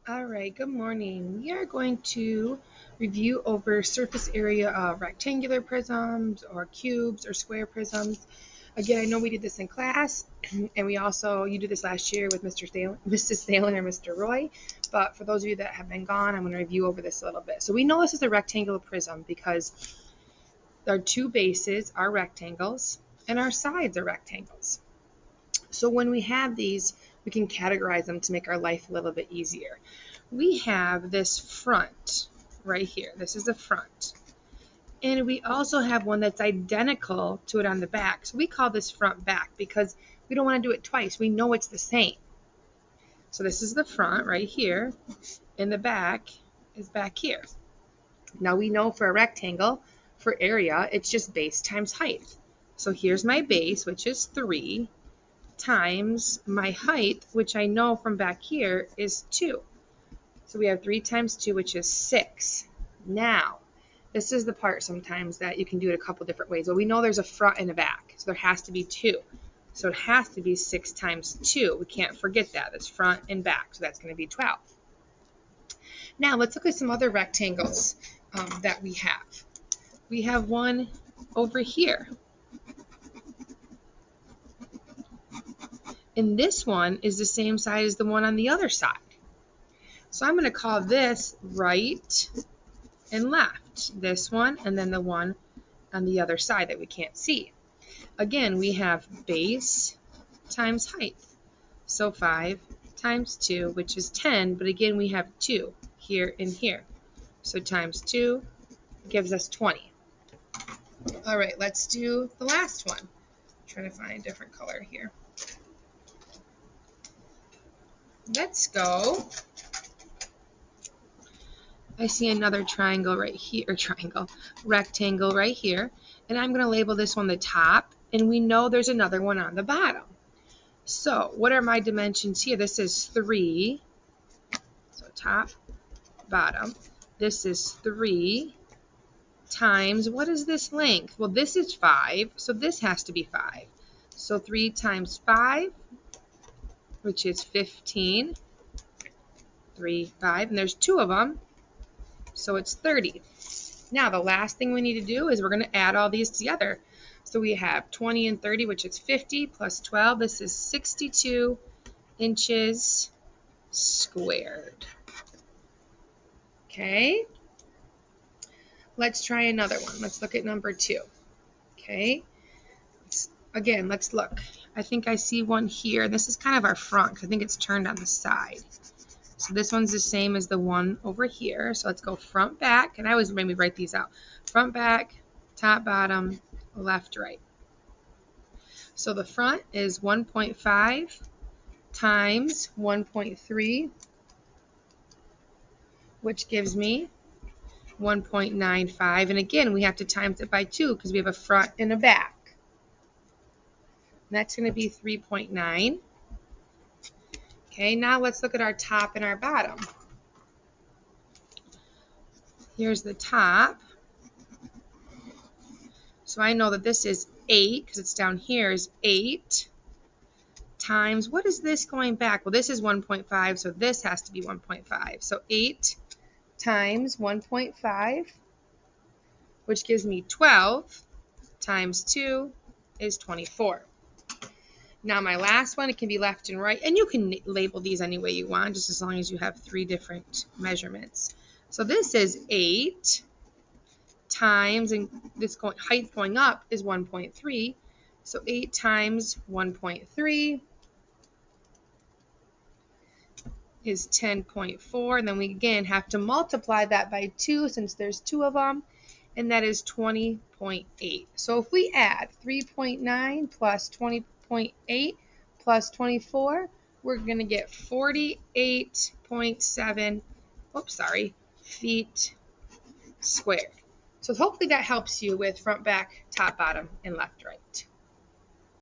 All right, good morning. We are going to review over surface area of rectangular prisms or cubes or square prisms. Again, I know we did this in class, and you did this last year with Mrs. Thalen or Mr. Roy, but for those of you that have been gone, I'm going to review over this a little bit. So we know this is a rectangular prism because our two bases are rectangles and our sides are rectangles. So when we have these, we can categorize them to make our life a little bit easier. We have this front right here. This is the front. And we also have one that's identical to it on the back. So we call this front back because we don't want to do it twice. We know it's the same. So this is the front right here, and the back is back here. Now we know for a rectangle, for area, it's just base times height. So here's my base, which is 3, times my height, which I know from back here is 2. So we have 3 times 2, which is 6. Now, this is the part sometimes that you can do it a couple different ways. Well, we know there's a front and a back, so there has to be 2. So it has to be 6 times 2. We can't forget that. That's front and back, so that's going to be 12. Now, let's look at some other rectangles that we have. We have one over here. And this one is the same side as the one on the other side. So I'm going to call this right and left. This one and then the one on the other side that we can't see. Again, we have base times height. So 5 times 2, which is 10, but again we have 2 here and here. So times 2 gives us 20. All right, let's do the last one. I'm trying to find a different color here. Let's go. I see another triangle right here, rectangle right here, and I'm going to label this one the top, and we know there's another one on the bottom. So what are my dimensions here? This is 3, so top, bottom. This is 3 times, what is this length? Well, this is 5, so this has to be 5. So 3 times 5, which is 15, 3, 5, and there's 2 of them, so it's 30. Now, the last thing we need to do is we're going to add all these together. So we have 20 and 30, which is 50, plus 12. This is 62 inches squared. Okay. Let's try another one. Let's look at number 2. Okay. Again, let's look. I think I see one here. This is kind of our front because I think it's turned on the side. So this one's the same as the one over here. So let's go front, back, and I always maybe write these out. Front, back, top, bottom, left, right. So the front is 1.5 times 1.3, which gives me 1.95. And again, we have to times it by 2 because we have a front and a back. And that's going to be 3.9. Okay, now let's look at our top and our bottom. Here's the top. So I know that this is 8, because it's down here, is 8 times, what is this going back? Well, this is 1.5, so this has to be 1.5. So 8 times 1.5, which gives me 12, times 2 is 24. Now my last one, it can be left and right, and you can label these any way you want, just as long as you have 3 different measurements. So this is 8 times, and this height going up is 1.3, so 8 times 1.3 is 10.4, and then we again have to multiply that by 2 since there's 2 of them, and that is 20.8. So if we add 3.9 plus 20.8 plus 24, we're going to get 48.7 feet squared. So hopefully that helps you with front, back, top, bottom, and left, right.